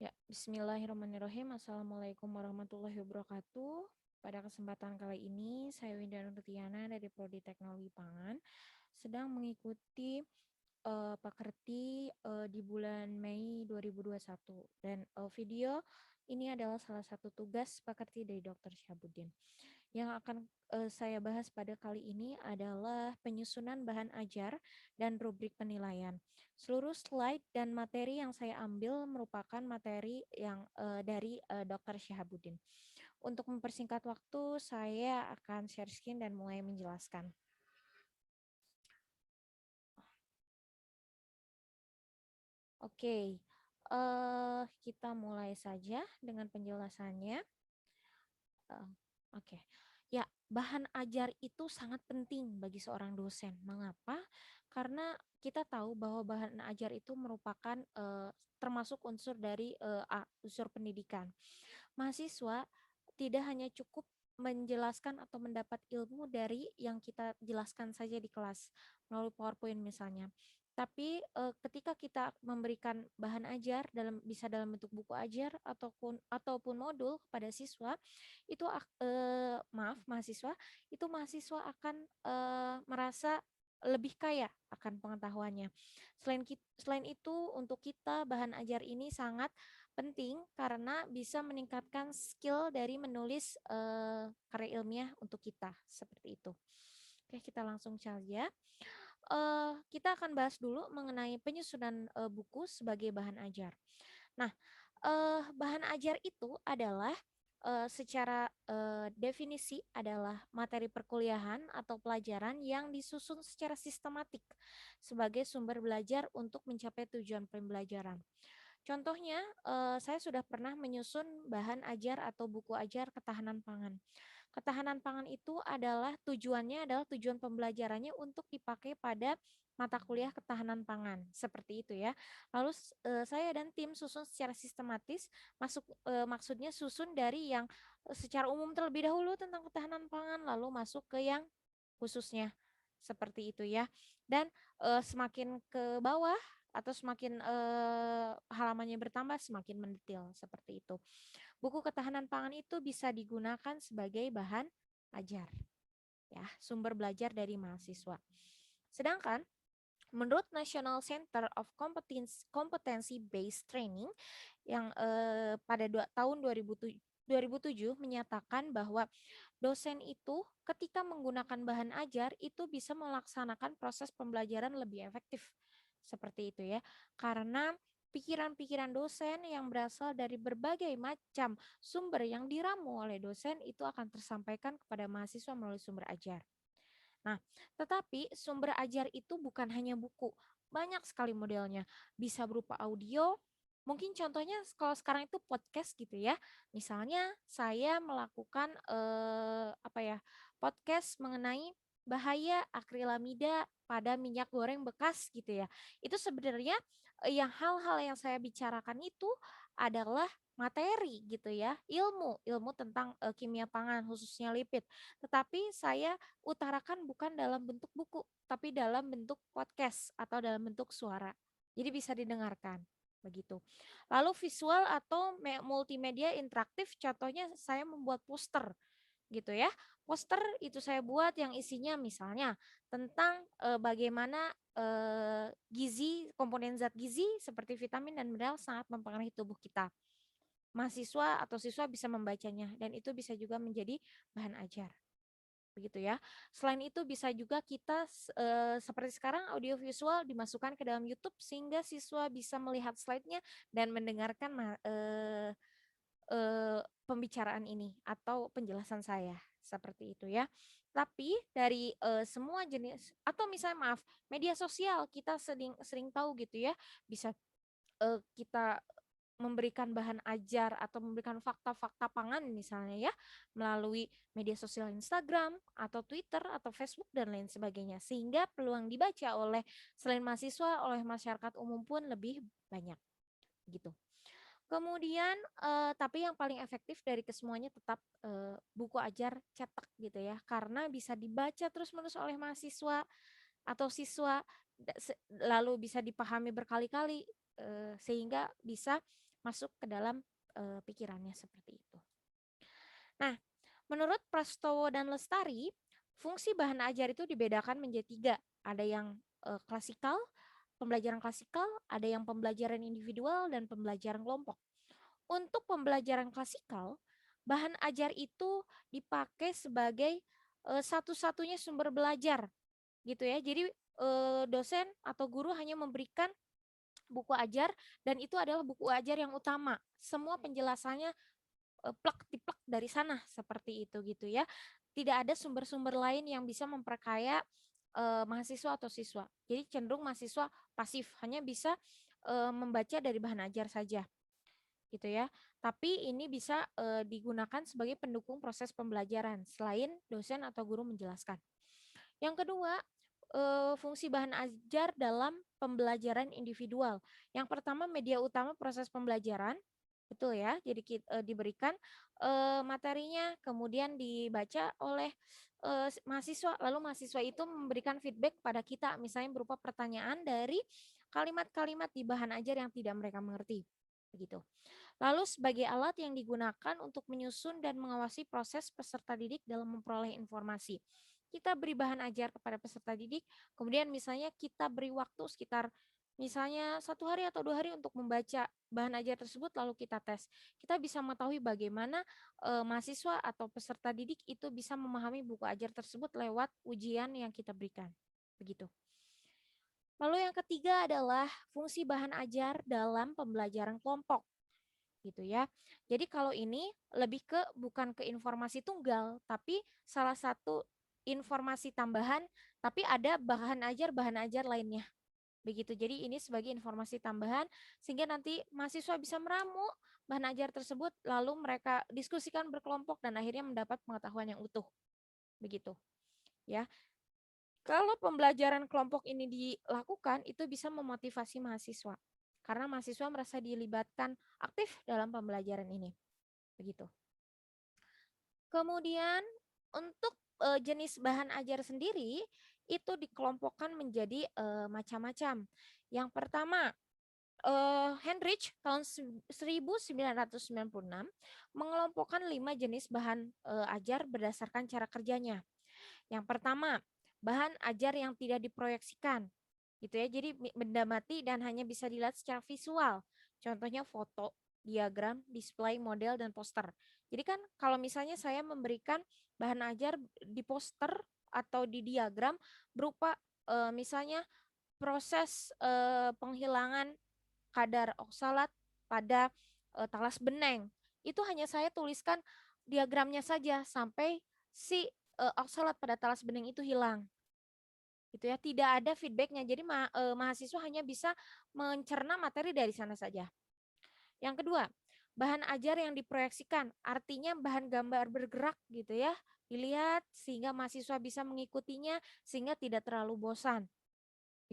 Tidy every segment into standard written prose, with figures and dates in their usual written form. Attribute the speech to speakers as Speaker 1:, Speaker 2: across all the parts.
Speaker 1: Ya, bismillahirrahmanirrahim. Assalamualaikum warahmatullahi wabarakatuh. Pada kesempatan kali ini, saya Winda Nurtiana dari Prodi Teknologi Pangan sedang mengikuti Pakerti di bulan Mei 2021. Dan video ini adalah salah satu tugas Pakerti dari Dr. Syabuddin. Yang akan saya bahas pada kali ini adalah penyusunan bahan ajar dan rubrik penilaian. Seluruh slide dan materi yang saya ambil merupakan materi yang dari Dr. Syahabuddin. Untuk mempersingkat waktu, saya akan share screen dan mulai menjelaskan. Oke, kita mulai saja dengan penjelasannya. Oke, ya, bahan ajar itu sangat penting bagi seorang dosen. Mengapa? Karena kita tahu bahwa bahan ajar itu merupakan termasuk unsur dari unsur pendidikan. Mahasiswa tidak hanya cukup menjelaskan atau mendapat ilmu dari yang kita jelaskan saja di kelas melalui PowerPoint misalnya. Tapi ketika kita memberikan bahan ajar bisa dalam bentuk buku ajar ataupun modul kepada siswa, itu mahasiswa mahasiswa akan merasa lebih kaya akan pengetahuannya. Selain itu, untuk kita bahan ajar ini sangat penting karena bisa meningkatkan skill dari menulis karya ilmiah untuk kita seperti itu. Oke, kita langsung saja. Kita akan bahas dulu mengenai penyusunan buku sebagai bahan ajar. Nah, bahan ajar itu adalah secara definisi adalah materi perkuliahan atau pelajaran yang disusun secara sistematik sebagai sumber belajar untuk mencapai tujuan pembelajaran. Contohnya, saya sudah pernah menyusun bahan ajar atau buku ajar ketahanan pangan. Ketahanan pangan itu tujuannya adalah tujuan pembelajarannya untuk dipakai pada mata kuliah ketahanan pangan, seperti itu ya. Lalu saya dan tim susun secara sistematis, maksudnya susun dari yang secara umum terlebih dahulu tentang ketahanan pangan, lalu masuk ke yang khususnya, seperti itu ya. Dan semakin ke bawah atau semakin halamannya bertambah semakin mendetail seperti itu. Buku ketahanan pangan itu bisa digunakan sebagai bahan ajar, ya, sumber belajar dari mahasiswa. Sedangkan menurut National Center of Competency Based Training yang pada tahun 2007 menyatakan bahwa dosen itu ketika menggunakan bahan ajar itu bisa melaksanakan proses pembelajaran lebih efektif. Seperti itu ya. Karena pikiran-pikiran dosen yang berasal dari berbagai macam sumber yang diramu oleh dosen itu akan tersampaikan kepada mahasiswa melalui sumber ajar. Nah, tetapi sumber ajar itu bukan hanya buku, banyak sekali modelnya. Bisa berupa audio, mungkin contohnya kalau sekarang itu podcast gitu ya. Misalnya saya melakukan podcast mengenai bahaya akrilamida pada minyak goreng bekas gitu ya. Itu sebenarnya yang hal-hal yang saya bicarakan itu adalah materi gitu ya, ilmu tentang kimia pangan khususnya lipid. Tetapi saya utarakan bukan dalam bentuk buku, tapi dalam bentuk podcast atau dalam bentuk suara. Jadi bisa didengarkan begitu. Lalu visual atau multimedia interaktif, contohnya saya membuat poster gitu ya. Poster itu saya buat yang isinya misalnya tentang bagaimana gizi, komponen zat gizi seperti vitamin dan mineral sangat mempengaruhi tubuh kita. Mahasiswa atau siswa bisa membacanya dan itu bisa juga menjadi bahan ajar begitu ya. Selain itu bisa juga kita seperti sekarang audiovisual dimasukkan ke dalam YouTube sehingga siswa bisa melihat slide-nya dan mendengarkan pembicaraan ini atau penjelasan saya seperti itu ya. Tapi dari semua jenis atau misalnya maaf media sosial kita sering sering tahu gitu ya, bisa kita memberikan bahan ajar atau memberikan fakta-fakta pangan misalnya ya melalui media sosial Instagram atau Twitter atau Facebook dan lain sebagainya sehingga peluang dibaca oleh selain mahasiswa oleh masyarakat umum pun lebih banyak gitu. Kemudian tapi yang paling efektif dari kesemuanya tetap buku ajar cetak gitu ya karena bisa dibaca terus-menerus oleh mahasiswa atau siswa lalu bisa dipahami berkali-kali sehingga bisa masuk ke dalam pikirannya seperti itu. Nah, menurut Prastowo dan Lestari, fungsi bahan ajar itu dibedakan menjadi 3. Ada yang klasikal, pembelajaran klasikal, ada yang pembelajaran individual, dan pembelajaran kelompok. Untuk pembelajaran klasikal, bahan ajar itu dipakai sebagai satu-satunya sumber belajar, gitu ya. Jadi dosen atau guru hanya memberikan buku ajar dan itu adalah buku ajar yang utama. Semua penjelasannya plek-tiplek dari sana seperti itu gitu ya. Tidak ada sumber-sumber lain yang bisa memperkaya mahasiswa atau siswa. Jadi cenderung mahasiswa pasif, hanya bisa membaca dari bahan ajar saja gitu ya. Tapi ini bisa digunakan sebagai pendukung proses pembelajaran selain dosen atau guru menjelaskan. Yang kedua, fungsi bahan ajar dalam pembelajaran individual. Yang pertama, media utama proses pembelajaran, betul ya. Jadi diberikan materinya, kemudian dibaca oleh mahasiswa, lalu mahasiswa itu memberikan feedback pada kita, misalnya berupa pertanyaan dari kalimat-kalimat di bahan ajar yang tidak mereka mengerti, begitu. Lalu sebagai alat yang digunakan untuk menyusun dan mengawasi proses peserta didik dalam memperoleh informasi. Kita beri bahan ajar kepada peserta didik, kemudian misalnya kita beri waktu sekitar misalnya 1 hari atau 2 hari untuk membaca bahan ajar tersebut lalu kita tes. Kita bisa mengetahui bagaimana mahasiswa atau peserta didik itu bisa memahami buku ajar tersebut lewat ujian yang kita berikan. Begitu. Lalu yang ketiga adalah fungsi bahan ajar dalam pembelajaran kelompok gitu ya. Jadi kalau ini lebih ke bukan ke informasi tunggal, tapi salah satu informasi tambahan, tapi ada bahan ajar lainnya. Begitu. Jadi ini sebagai informasi tambahan sehingga nanti mahasiswa bisa meramu bahan ajar tersebut lalu mereka diskusikan berkelompok dan akhirnya mendapat pengetahuan yang utuh. Begitu. Ya. Kalau pembelajaran kelompok ini dilakukan itu bisa memotivasi mahasiswa karena mahasiswa merasa dilibatkan aktif dalam pembelajaran ini. Begitu. Kemudian untuk jenis bahan ajar sendiri itu dikelompokkan menjadi macam-macam. Yang pertama, Heinrich tahun 1996 mengelompokkan 5 jenis bahan ajar berdasarkan cara kerjanya. Yang pertama, bahan ajar yang tidak diproyeksikan gitu ya. Jadi benda mati dan hanya bisa dilihat secara visual. Contohnya foto, diagram, display, model, dan poster. Jadi kan kalau misalnya saya memberikan bahan ajar di poster atau di diagram berupa misalnya proses penghilangan kadar oksalat pada talas beneng. Itu hanya saya tuliskan diagramnya saja sampai si oksalat pada talas beneng itu hilang gitu ya, tidak ada feedbacknya. Jadi mahasiswa hanya bisa mencerna materi dari sana saja. Yang kedua, bahan ajar yang diproyeksikan, artinya bahan gambar bergerak gitu ya, dilihat sehingga mahasiswa bisa mengikutinya sehingga tidak terlalu bosan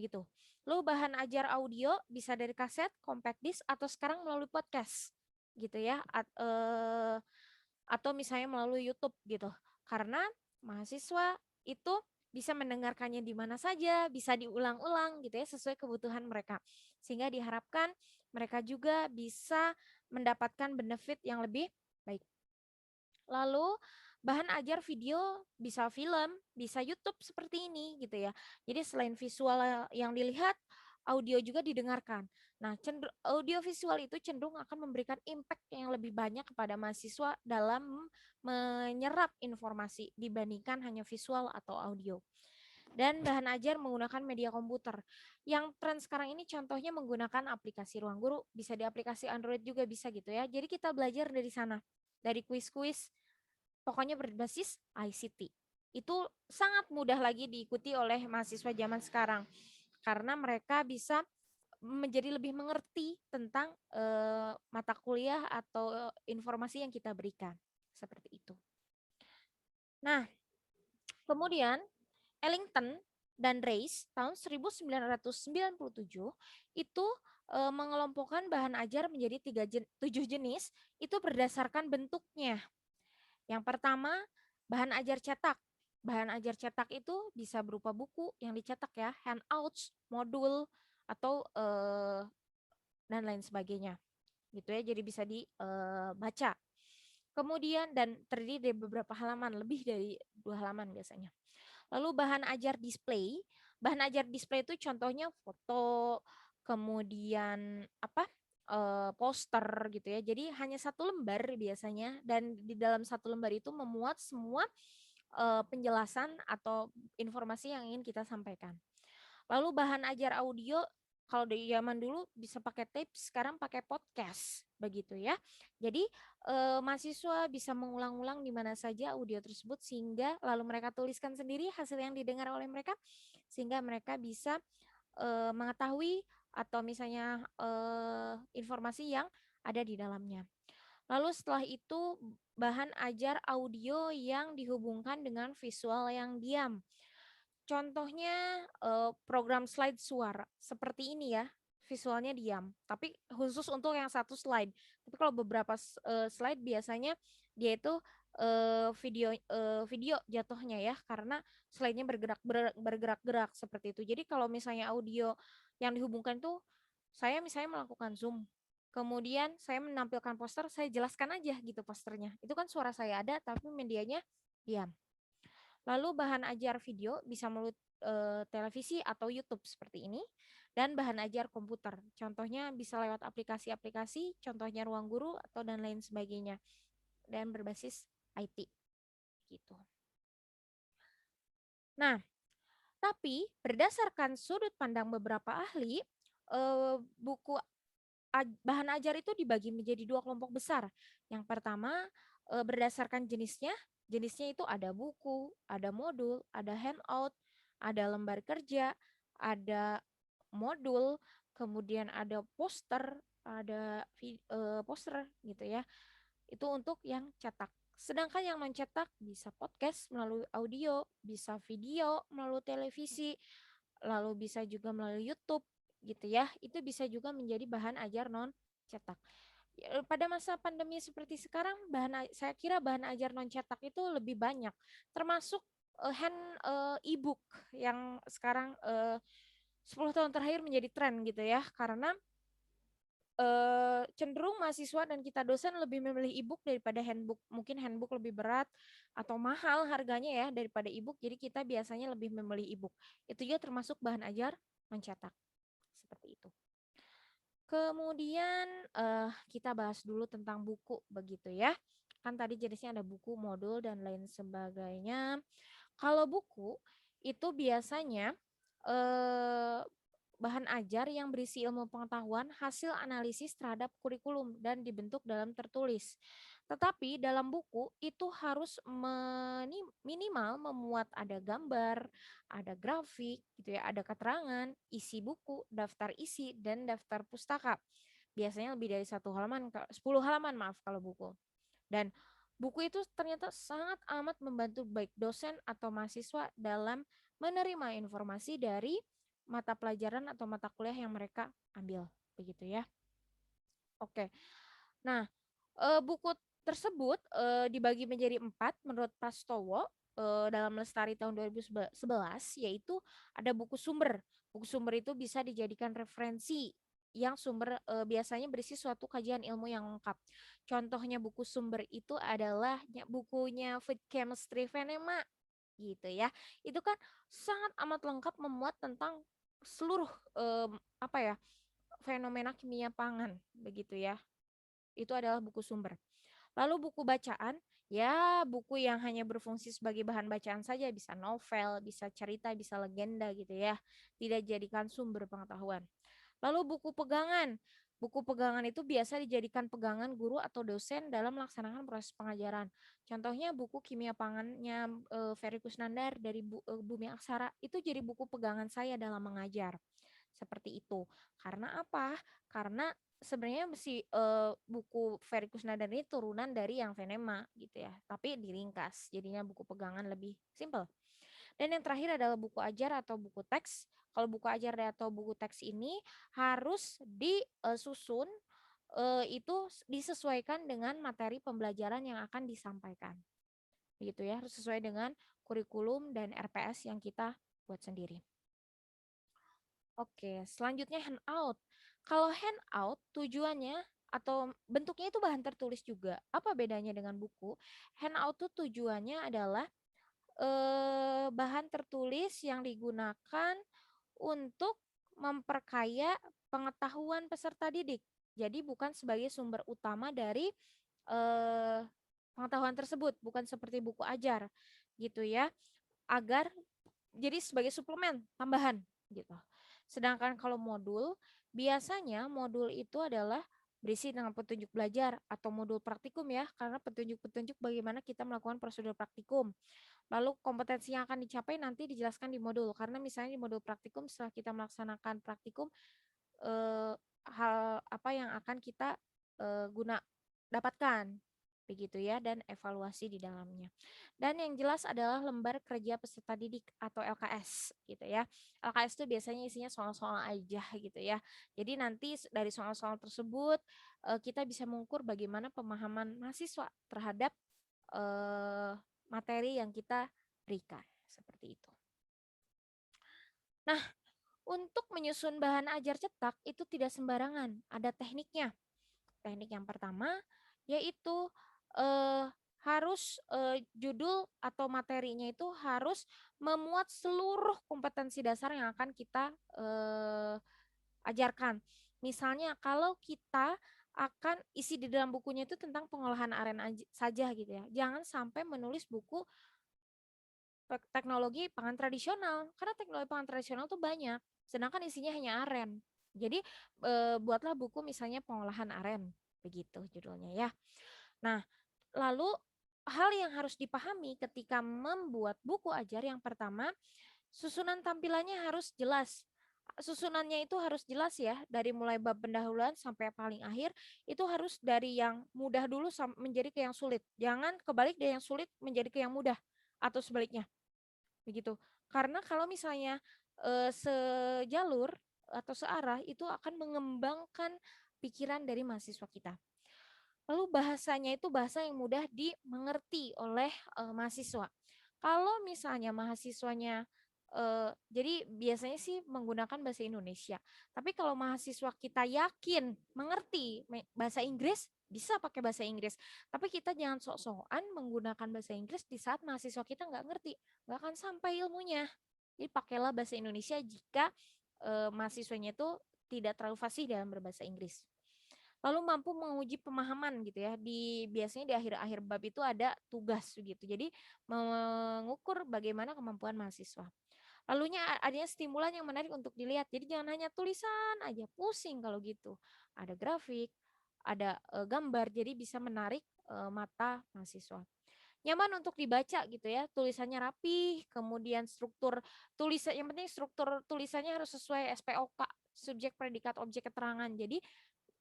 Speaker 1: gitu. Lalu bahan ajar audio bisa dari kaset, compact disc atau sekarang melalui podcast gitu ya, atau misalnya melalui YouTube gitu. Karena mahasiswa itu bisa mendengarkannya di mana saja, bisa diulang-ulang gitu ya sesuai kebutuhan mereka. Sehingga diharapkan mereka juga bisa mendapatkan benefit yang lebih baik. Lalu bahan ajar video bisa film, bisa YouTube seperti ini gitu ya. Jadi selain visual yang dilihat, audio juga didengarkan. Nah, audio visual itu cenderung akan memberikan impact yang lebih banyak kepada mahasiswa dalam menyerap informasi dibandingkan hanya visual atau audio. Dan bahan ajar menggunakan media komputer. Yang tren sekarang ini contohnya menggunakan aplikasi Ruang Guru, bisa di aplikasi Android juga bisa gitu ya. Jadi kita belajar dari sana, dari kuis-kuis, pokoknya berbasis ICT. Itu sangat mudah lagi diikuti oleh mahasiswa zaman sekarang karena mereka bisa menjadi lebih mengerti tentang mata kuliah atau informasi yang kita berikan. Seperti itu. Nah, kemudian Ellington dan Reis tahun 1997 itu mengelompokkan bahan ajar menjadi 7 jenis itu berdasarkan bentuknya. Yang pertama, bahan ajar cetak. Bahan ajar cetak itu bisa berupa buku yang dicetak ya, handouts, modul, atau dan lain sebagainya. Gitu ya, jadi bisa dibaca. Kemudian dan terdiri dari beberapa halaman, lebih dari 2 halaman biasanya. Lalu bahan ajar display itu contohnya foto, kemudian apa? Poster gitu ya. Jadi hanya satu lembar biasanya, dan di dalam satu lembar itu memuat semua penjelasan atau informasi yang ingin kita sampaikan. Lalu bahan ajar audio, kalau dari zaman dulu bisa pakai tape, sekarang pakai podcast begitu ya. Jadi mahasiswa bisa mengulang-ulang di mana saja audio tersebut, sehingga lalu mereka tuliskan sendiri hasil yang didengar oleh mereka, sehingga mereka bisa mengetahui atau misalnya informasi yang ada di dalamnya. Lalu setelah itu bahan ajar audio yang dihubungkan dengan visual yang diam. Contohnya program slide suara seperti ini ya, visualnya diam, tapi khusus untuk yang satu slide. Tapi kalau beberapa slide biasanya dia itu video jatuhnya ya, karena slide-nya bergerak-gerak seperti itu. Jadi kalau misalnya audio yang dihubungkan itu, saya misalnya melakukan Zoom, kemudian saya menampilkan poster, saya jelaskan aja gitu posternya. Itu kan suara saya ada, tapi medianya diam. Lalu bahan ajar video bisa melalui televisi atau YouTube seperti ini, dan bahan ajar komputer. Contohnya bisa lewat aplikasi-aplikasi, contohnya Ruang Guru atau dan lain sebagainya, dan berbasis IT gitu. Nah, tapi berdasarkan sudut pandang beberapa ahli, buku bahan ajar itu dibagi menjadi 2 kelompok besar. Yang pertama berdasarkan jenisnya. Jenisnya itu ada buku, ada modul, ada handout, ada lembar kerja, ada modul, kemudian ada poster, ada poster gitu ya. Itu untuk yang cetak. Sedangkan yang non-cetak bisa podcast melalui audio, bisa video melalui televisi, lalu bisa juga melalui YouTube gitu ya. Itu bisa juga menjadi bahan ajar non cetak. Pada masa pandemi seperti sekarang, saya kira bahan ajar non cetak itu lebih banyak, termasuk e-book yang sekarang 10 tahun terakhir menjadi tren gitu ya, karena cenderung mahasiswa dan kita dosen lebih memilih e-book daripada handbook. Mungkin handbook lebih berat atau mahal harganya ya daripada e-book, jadi kita biasanya lebih memilih e-book. Itu juga termasuk bahan ajar mencetak. Seperti itu. Kemudian kita bahas dulu tentang buku begitu ya. Kan tadi jenisnya ada buku, modul, dan lain sebagainya. Kalau buku itu biasanya eh, bahan ajar yang berisi ilmu pengetahuan hasil analisis terhadap kurikulum dan dibentuk dalam tertulis. Tetapi dalam buku itu harus minimal memuat ada gambar, ada grafik, gitu ya, ada keterangan, isi buku, daftar isi, dan daftar pustaka. Biasanya lebih dari 1 halaman, 10 halaman maaf kalau buku. Dan buku itu ternyata sangat amat membantu baik dosen atau mahasiswa dalam menerima informasi dari mata pelajaran atau mata kuliah yang mereka ambil, begitu ya. Oke. Nah, buku tersebut dibagi menjadi 4 menurut Prastowo dalam Lestari tahun 2011, yaitu ada buku sumber. Buku sumber itu bisa dijadikan referensi yang sumber biasanya berisi suatu kajian ilmu yang lengkap. Contohnya buku sumber itu adalah bukunya Food Chemistry Venema gitu ya. Itu kan sangat amat lengkap memuat tentang seluruh apa ya, fenomena kimia pangan begitu ya. Itu adalah buku sumber. Lalu buku bacaan, ya buku yang hanya berfungsi sebagai bahan bacaan saja, bisa novel, bisa cerita, bisa legenda gitu ya. Tidak dijadikan sumber pengetahuan. Lalu buku pegangan. Buku pegangan itu biasa dijadikan pegangan guru atau dosen dalam melaksanakan proses pengajaran. Contohnya buku kimia pangannya Ferry Kusnandar dari Bumi Aksara, itu jadi buku pegangan saya dalam mengajar. Seperti itu. Karena apa? Karena sebenarnya buku Ferry Kusnandar ini turunan dari yang Venema gitu ya, tapi diringkas jadinya buku pegangan lebih simple. Dan yang terakhir adalah buku ajar atau buku teks. Kalau buku ajar atau buku teks ini harus disusun itu disesuaikan dengan materi pembelajaran yang akan disampaikan. Begitu ya, harus sesuai dengan kurikulum dan RPS yang kita buat sendiri. Oke, selanjutnya handout. Kalau handout tujuannya atau bentuknya itu bahan tertulis juga. Apa bedanya dengan buku? Handout tuh tujuannya adalah bahan tertulis yang digunakan untuk memperkaya pengetahuan peserta didik. Jadi bukan sebagai sumber utama dari eh, pengetahuan tersebut, bukan seperti buku ajar gitu ya. Agar jadi sebagai suplemen tambahan gitu. Sedangkan kalau modul, biasanya modul itu adalah berisi dengan petunjuk belajar atau modul praktikum ya, karena petunjuk-petunjuk bagaimana kita melakukan prosedur praktikum. Lalu kompetensi yang akan dicapai nanti dijelaskan di modul, karena misalnya di modul praktikum setelah kita melaksanakan praktikum, eh, hal apa yang akan kita guna dapatkan begitu ya, dan evaluasi di dalamnya. Dan yang jelas adalah lembar kerja peserta didik atau LKS gitu ya. LKS itu biasanya isinya soal-soal aja gitu ya. Jadi nanti dari soal-soal tersebut kita bisa mengukur bagaimana pemahaman mahasiswa terhadap eh, materi yang kita berikan seperti itu. Nah, untuk menyusun bahan ajar cetak itu tidak sembarangan, ada tekniknya. Teknik yang pertama yaitu eh, harus judul atau materinya itu harus memuat seluruh kompetensi dasar yang akan kita ajarkan. Misalnya kalau kita akan isi di dalam bukunya itu tentang pengolahan aren saja gitu ya. Jangan sampai menulis buku teknologi pangan tradisional, karena teknologi pangan tradisional tuh banyak, sedangkan isinya hanya aren. Jadi buatlah buku misalnya pengolahan aren, begitu judulnya ya. Nah, lalu hal yang harus dipahami ketika membuat buku ajar yang pertama, susunan tampilannya harus jelas. Susunannya itu harus jelas ya, dari mulai bab pendahuluan sampai paling akhir, itu harus dari yang mudah dulu menjadi ke yang sulit. Jangan kebalik dari yang sulit menjadi ke yang mudah, atau sebaliknya begitu. Karena kalau misalnya sejalur atau searah itu akan mengembangkan pikiran dari mahasiswa kita. Lalu bahasanya itu bahasa yang mudah dimengerti oleh mahasiswa. Kalau misalnya mahasiswanya jadi biasanya sih menggunakan bahasa Indonesia. Tapi kalau mahasiswa kita yakin mengerti bahasa Inggris, bisa pakai bahasa Inggris. Tapi kita jangan sok-sokan menggunakan bahasa Inggris di saat mahasiswa kita nggak ngerti, nggak akan sampai ilmunya. Jadi pakailah bahasa Indonesia jika mahasiswanya itu tidak terlalu fasih dalam berbahasa Inggris. Lalu mampu menguji pemahaman gitu ya. Biasanya di akhir-akhir bab itu ada tugas gitu. Jadi mengukur bagaimana kemampuan mahasiswa. Lalunya adanya stimulan yang menarik untuk dilihat. Jadi jangan hanya tulisan aja, pusing kalau gitu. Ada grafik, ada gambar, jadi bisa menarik mata mahasiswa. Nyaman untuk dibaca gitu ya, tulisannya rapi, kemudian struktur tulisan, yang penting struktur tulisannya harus sesuai SPOK, subjek, predikat, objek, keterangan. Jadi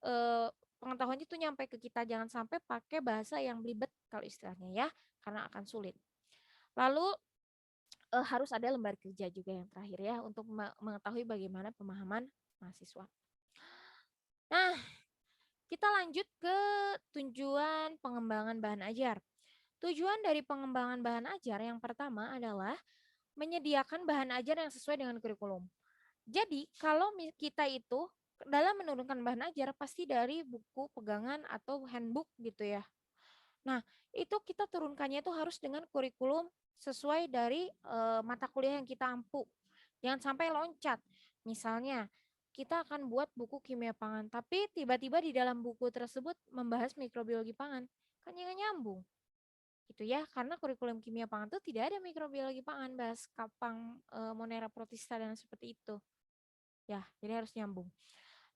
Speaker 1: eh, pengetahuannya itu nyampe ke kita, jangan sampai pakai bahasa yang belibet kalau istilahnya ya, karena akan sulit. Lalu harus ada lembar kerja juga yang terakhir ya, untuk mengetahui bagaimana pemahaman mahasiswa. Nah, kita lanjut ke tujuan pengembangan bahan ajar. Tujuan dari pengembangan bahan ajar yang pertama adalah menyediakan bahan ajar yang sesuai dengan kurikulum. Jadi, kalau kita itu dalam menurunkan bahan ajar pasti dari buku pegangan atau handbook gitu ya. Nah, itu kita turunkannya itu harus dengan kurikulum sesuai dari mata kuliah yang kita ampu. Jangan sampai loncat. Misalnya, kita akan buat buku kimia pangan, tapi tiba-tiba di dalam buku tersebut membahas mikrobiologi pangan. Kan jangan nyambung. Gitu ya, karena kurikulum kimia pangan itu tidak ada mikrobiologi pangan, bahas kapang, monera protista dan seperti itu. Ya, jadi harus nyambung.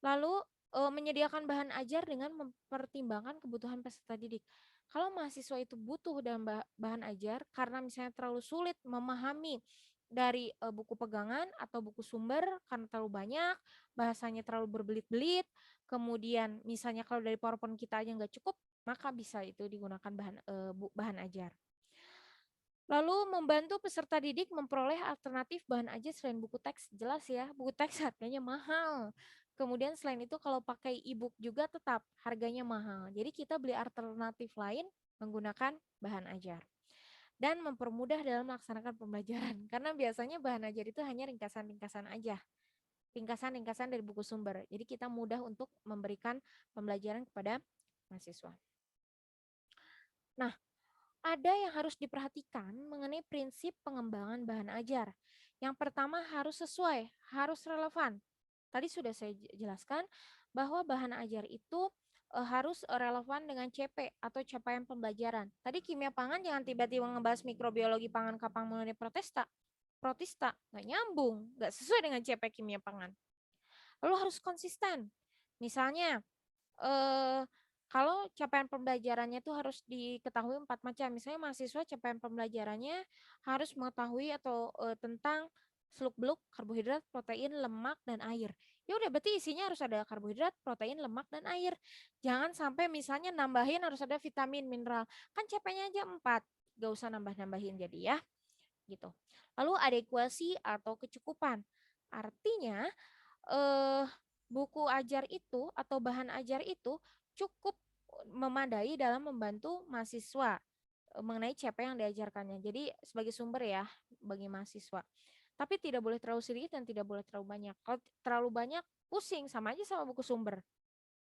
Speaker 1: Lalu menyediakan bahan ajar dengan mempertimbangkan kebutuhan peserta didik. Kalau mahasiswa itu butuh dalam bahan ajar karena misalnya terlalu sulit memahami dari buku pegangan atau buku sumber karena terlalu banyak, bahasanya terlalu berbelit-belit, kemudian misalnya kalau dari PowerPoint kita aja nggak cukup, maka bisa itu digunakan bahan ajar. Lalu membantu peserta didik memperoleh alternatif bahan ajar selain buku teks. Jelas ya, buku teks harganya mahal. Kemudian selain itu kalau pakai e-book juga tetap harganya mahal. Jadi kita beli alternatif lain menggunakan bahan ajar. Dan mempermudah dalam melaksanakan pembelajaran. Karena biasanya bahan ajar itu hanya ringkasan-ringkasan aja. ringkasan-ringkasan dari buku sumber. Jadi kita mudah untuk memberikan pembelajaran kepada mahasiswa. Nah, ada yang harus diperhatikan mengenai prinsip pengembangan bahan ajar. Yang pertama harus sesuai, harus relevan. Tadi sudah saya jelaskan bahwa bahan ajar itu harus relevan dengan CP atau capaian pembelajaran. Tadi kimia pangan jangan tiba-tiba ngebahas mikrobiologi pangan kapang mengenai protista, nggak nyambung, nggak sesuai dengan CP kimia pangan. Lalu harus konsisten. Misalnya, eh, kalau capaian pembelajarannya itu harus diketahui 4 macam. Misalnya mahasiswa capaian pembelajarannya harus mengetahui atau tentang seluk-beluk karbohidrat, protein, lemak, dan air. Ya udah berarti isinya harus ada karbohidrat, protein, lemak, dan air. Jangan sampai misalnya nambahin harus ada vitamin, mineral. Kan capaiannya aja 4. Gak usah nambah-nambahin jadi ya. Gitu. Lalu adekuasi atau kecukupan. Artinya eh, buku ajar itu atau bahan ajar itu cukup memadai dalam membantu mahasiswa mengenai CP yang diajarkannya. Jadi sebagai sumber ya bagi mahasiswa. Tapi tidak boleh terlalu sedikit dan tidak boleh terlalu banyak. Kalau terlalu banyak pusing sama aja sama buku sumber.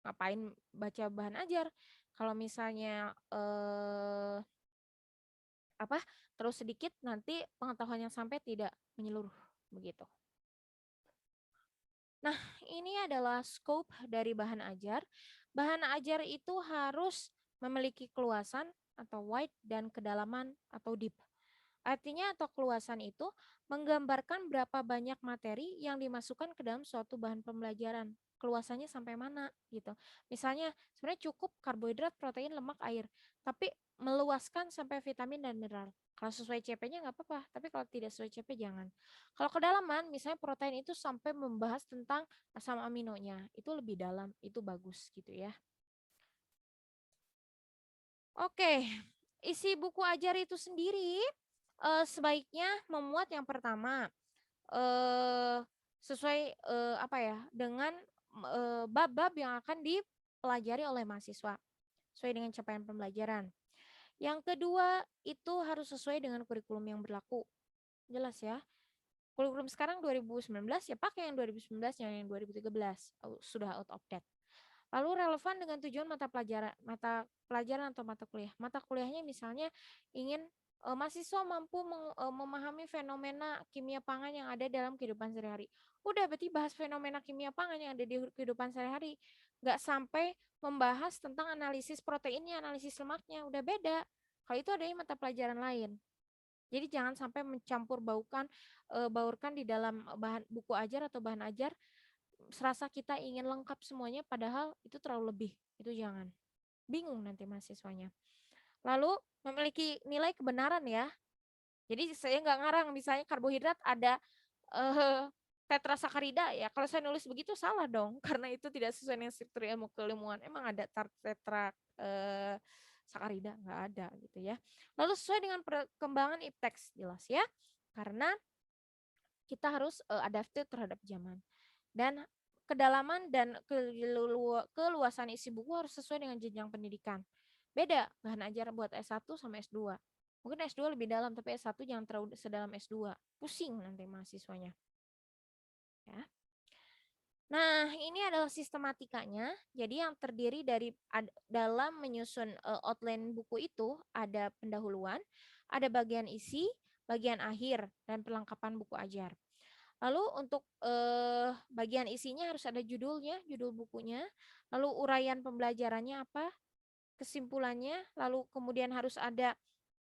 Speaker 1: Ngapain baca bahan ajar? Kalau misalnya apa terlalu sedikit nanti pengetahuan yang sampai tidak menyeluruh begitu. Nah, ini adalah scope dari bahan ajar. Bahan ajar itu harus memiliki keluasan atau wide dan kedalaman atau deep. Artinya atau keluasan itu menggambarkan berapa banyak materi yang dimasukkan ke dalam suatu bahan pembelajaran. Keluasannya sampai mana gitu. Misalnya sebenarnya cukup karbohidrat, protein, lemak, air. Tapi meluaskan sampai vitamin dan mineral. Kalau sesuai CP-nya nggak apa-apa, tapi kalau tidak sesuai CP jangan. Kalau kedalaman, misalnya protein itu sampai membahas tentang asam aminonya, itu lebih dalam, itu bagus gitu ya. Oke, isi buku ajar itu sendiri sebaiknya memuat yang pertama sesuai apa ya dengan bab-bab yang akan dipelajari oleh mahasiswa sesuai dengan capaian pembelajaran. Yang kedua itu harus sesuai dengan kurikulum yang berlaku. Jelas ya. Kurikulum sekarang 2019 ya pakai yang 2019 yang 2013 sudah out of date. Lalu relevan dengan tujuan mata pelajaran atau mata kuliah. Mata kuliahnya misalnya ingin mahasiswa mampu memahami fenomena kimia pangan yang ada dalam kehidupan sehari-hari. Udah berarti bahas fenomena kimia pangan yang ada di kehidupan sehari-hari. Nggak sampai membahas tentang analisis proteinnya, analisis lemaknya. Udah beda. Kalau itu ada mata pelajaran lain. Jadi jangan sampai baurkan di dalam bahan buku ajar atau bahan ajar serasa kita ingin lengkap semuanya padahal itu terlalu lebih. Itu jangan. Bingung nanti mahasiswanya. Lalu memiliki nilai kebenaran ya. Jadi saya nggak ngarang misalnya karbohidrat ada tetrasakarida ya. Kalau saya nulis begitu salah dong karena itu tidak sesuai dengan struktur ilmu keilmuan. Emang ada tetra sakarida nggak ada gitu ya. Lalu sesuai dengan perkembangan ipteks jelas ya. Karena kita harus adaptif terhadap zaman. Dan kedalaman dan keluasan isi buku harus sesuai dengan jenjang pendidikan. Beda bahan ajar buat S1 sama S2. Mungkin S2 lebih dalam, tapi S1 jangan terlalu sedalam S2. Pusing nanti mahasiswanya. Ya. Nah, ini adalah sistematikanya. Jadi yang terdiri dari dalam menyusun outline buku itu ada pendahuluan, ada bagian isi, bagian akhir, dan perlengkapan buku ajar. Lalu untuk bagian isinya harus ada judulnya, judul bukunya, lalu uraian pembelajarannya apa, kesimpulannya, lalu kemudian harus ada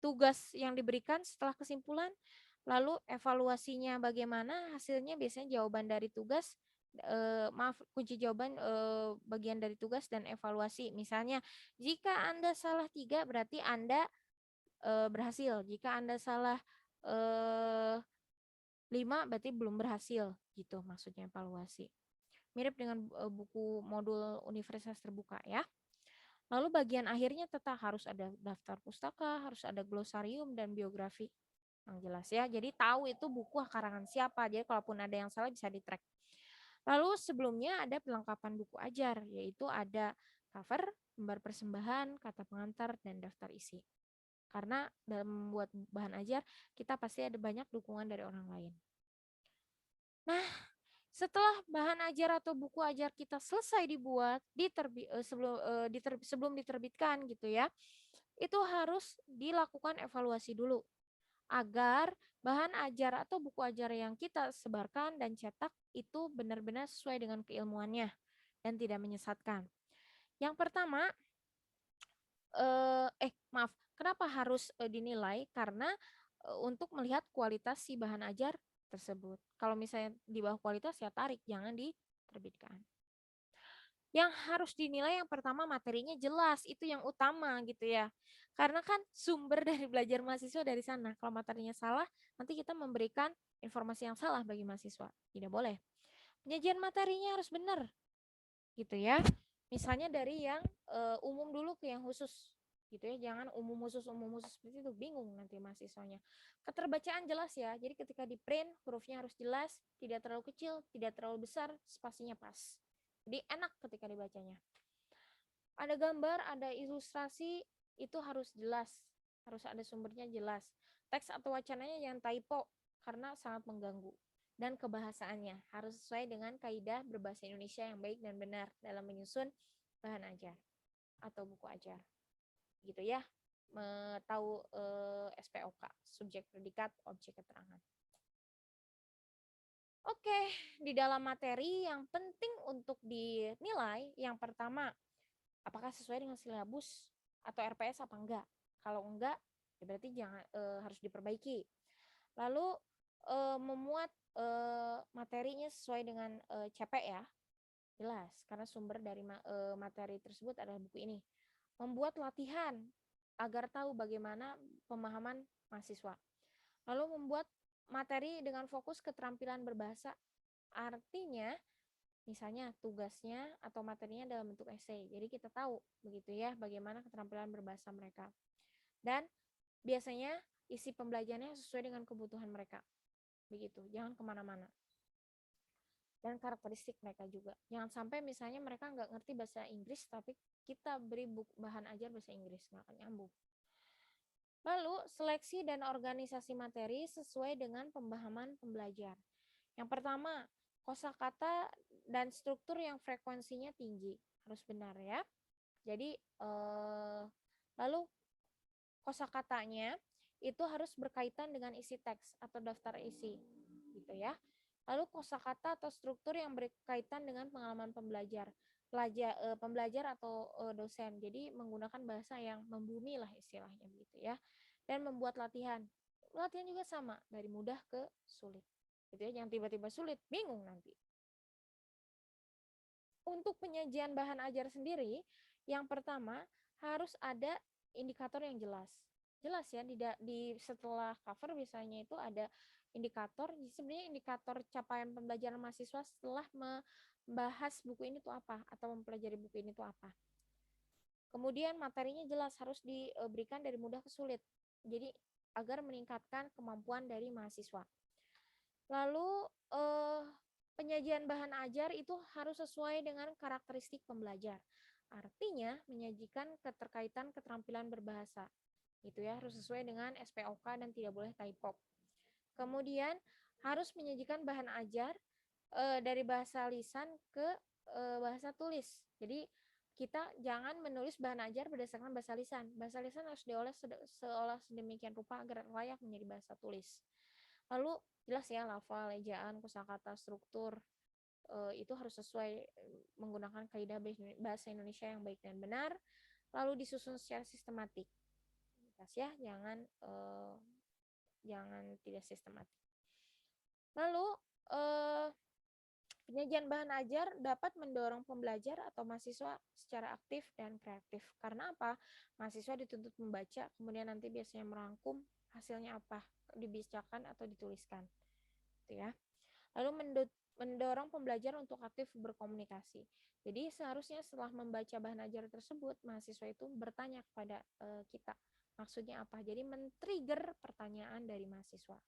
Speaker 1: tugas yang diberikan setelah kesimpulan, lalu evaluasinya bagaimana, hasilnya biasanya jawaban dari tugas, kunci jawaban bagian dari tugas dan evaluasi. Misalnya, jika Anda salah 3 berarti Anda berhasil, jika Anda salah 5 berarti belum berhasil gitu maksudnya evaluasi. Mirip dengan buku modul universitas terbuka ya. Lalu bagian akhirnya tetap harus ada daftar pustaka, harus ada glosarium dan biografi yang jelas ya. Jadi tahu itu buku karangan siapa. Jadi kalaupun ada yang salah bisa di-track. Lalu sebelumnya ada pelengkapan buku ajar, yaitu ada cover, gambar persembahan, kata pengantar, dan daftar isi. Karena dalam membuat bahan ajar, kita pasti ada banyak dukungan dari orang lain. Nah, Setelah bahan ajar atau buku ajar kita selesai dibuat, sebelum diterbitkan gitu ya, itu harus dilakukan evaluasi dulu agar bahan ajar atau buku ajar yang kita sebarkan dan cetak itu benar-benar sesuai dengan keilmuannya dan tidak menyesatkan. Yang pertama, maaf, kenapa harus dinilai? Karena untuk melihat kualitas si bahan ajar tersebut. Kalau misalnya di bawah kualitas ya tarik, jangan diterbitkan. Yang harus dinilai yang pertama materinya jelas, itu yang utama gitu ya. Karena kan sumber dari belajar mahasiswa dari sana. Kalau materinya salah, nanti kita memberikan informasi yang salah bagi mahasiswa. Tidak boleh. Penyajian materinya harus benar gitu ya. Misalnya dari yang umum dulu ke yang khusus gitu ya, jangan umum khusus seperti itu, bingung nanti mahasiswanya. Keterbacaan jelas ya, jadi ketika di print hurufnya harus jelas, tidak terlalu kecil, tidak terlalu besar, spasinya pas, jadi enak ketika dibacanya. Ada gambar, ada ilustrasi, itu harus jelas, harus ada sumbernya jelas. Teks atau wacananya yang typo karena sangat mengganggu. Dan kebahasaannya harus sesuai dengan kaidah berbahasa Indonesia yang baik dan benar dalam menyusun bahan ajar atau buku ajar. Gitu ya. Tahu SPOK, subjek predikat objek keterangan. Oke, di dalam materi yang penting untuk dinilai, yang pertama, apakah sesuai dengan silabus atau RPS apa enggak. Kalau enggak, ya berarti harus diperbaiki. Lalu memuat materinya sesuai dengan CP ya, jelas, karena sumber dari materi tersebut adalah buku ini. Membuat latihan agar tahu bagaimana pemahaman mahasiswa. Lalu membuat materi dengan fokus keterampilan berbahasa, artinya misalnya tugasnya atau materinya dalam bentuk esai. Jadi kita tahu begitu ya bagaimana keterampilan berbahasa mereka. Dan biasanya isi pembelajarannya sesuai dengan kebutuhan mereka. Begitu, jangan kemana-mana. Dan karakteristik mereka juga. Jangan sampai misalnya mereka nggak ngerti bahasa Inggris, tapi kita beri bahan ajar bahasa Inggris, nggak akan nyambung. Lalu, seleksi dan organisasi materi sesuai dengan pemahaman pembelajar. Yang pertama, kosakata dan struktur yang frekuensinya tinggi. Harus benar ya. Jadi, lalu kosakatanya itu harus berkaitan dengan isi teks atau daftar isi. Gitu ya. Lalu kosakata atau struktur yang berkaitan dengan pengalaman pembelajar. Pembelajar atau dosen. Jadi menggunakan bahasa yang membumi lah istilahnya begitu ya. Dan membuat latihan. Latihan juga sama, dari mudah ke sulit. Gitu ya, jangan tiba-tiba sulit, bingung nanti. Untuk penyajian bahan ajar sendiri, yang pertama harus ada indikator yang jelas. Jelas ya, setelah cover biasanya itu ada indikator. Sebenarnya indikator capaian pembelajaran mahasiswa setelah membahas buku ini tuh apa, atau mempelajari buku ini tuh apa. Kemudian materinya jelas, harus diberikan dari mudah ke sulit. Jadi agar meningkatkan kemampuan dari mahasiswa. Lalu penyajian bahan ajar itu harus sesuai dengan karakteristik pembelajar. Artinya menyajikan keterkaitan keterampilan berbahasa. Itu ya, harus sesuai dengan SPOK dan tidak boleh typo. Kemudian harus menyajikan bahan ajar dari bahasa lisan ke bahasa tulis. Jadi kita jangan menulis bahan ajar berdasarkan bahasa lisan. Bahasa lisan harus diolah seolah sedemikian rupa agar layak menjadi bahasa tulis. Lalu jelas ya, lafal, ejaan, kosakata, struktur itu harus sesuai menggunakan kaidah bahasa Indonesia yang baik dan benar. Lalu disusun secara sistematik. Jelas ya, jangan tidak sistematik. Lalu penyajian bahan ajar dapat mendorong pembelajar atau mahasiswa secara aktif dan kreatif. Karena apa? Mahasiswa dituntut membaca, kemudian nanti biasanya merangkum hasilnya apa, dibacakan atau dituliskan. Gitu ya. Lalu mendorong pembelajar untuk aktif berkomunikasi. Jadi seharusnya setelah membaca bahan ajar tersebut, mahasiswa itu bertanya kepada kita, maksudnya apa? Jadi men-trigger pertanyaan dari mahasiswa.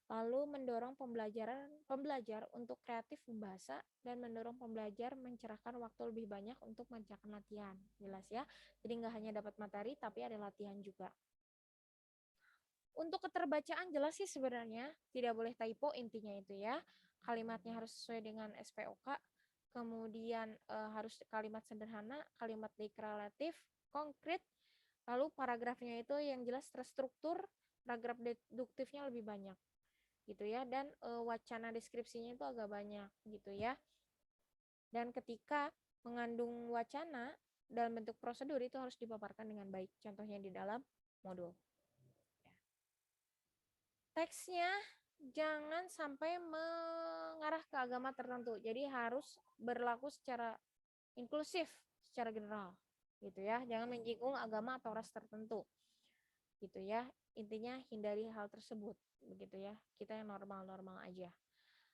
Speaker 1: Lalu mendorong pembelajar untuk kreatif membahasa dan mendorong pembelajar mencerahkan waktu lebih banyak untuk mengerjakan latihan. Jelas ya. Jadi nggak hanya dapat materi, tapi ada latihan juga. Untuk keterbacaan jelas sih sebenarnya, tidak boleh typo intinya itu ya. kalimatnya harus sesuai dengan SPOK, kemudian harus kalimat sederhana, kalimat deklaratif, konkret, lalu paragrafnya itu yang jelas terstruktur, paragraf deduktifnya lebih banyak gitu ya, dan wacana deskripsinya itu agak banyak gitu ya. Dan ketika mengandung wacana dalam bentuk prosedur itu harus dipaparkan dengan baik, contohnya di dalam modul. Teksnya jangan sampai mengarah ke agama tertentu, jadi harus berlaku secara inklusif, secara general gitu ya, jangan menyinggung agama atau ras tertentu gitu ya. Intinya hindari hal tersebut begitu ya, kita yang normal-normal aja.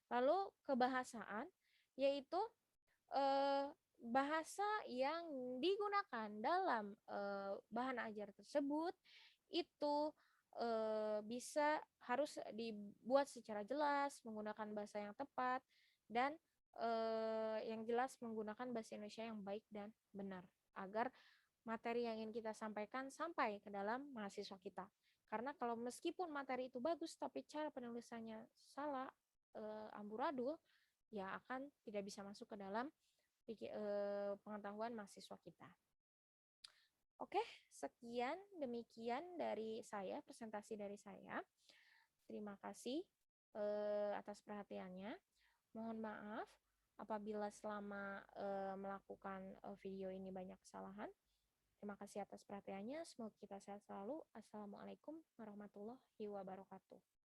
Speaker 1: Lalu kebahasaan, yaitu bahasa yang digunakan dalam bahan ajar tersebut itu bisa harus dibuat secara jelas, menggunakan bahasa yang tepat, dan yang jelas menggunakan bahasa Indonesia yang baik dan benar, agar materi yang ingin kita sampaikan sampai ke dalam mahasiswa kita. Karena kalau meskipun materi itu bagus, tapi cara penulisannya salah, amburadul, ya akan tidak bisa masuk ke dalam pengetahuan mahasiswa kita. Oke, sekian demikian dari saya, presentasi dari saya. Terima kasih atas perhatiannya. Mohon maaf apabila selama melakukan video ini banyak kesalahan. Terima kasih atas perhatiannya. Semoga kita sehat selalu. Assalamualaikum warahmatullahi wabarakatuh.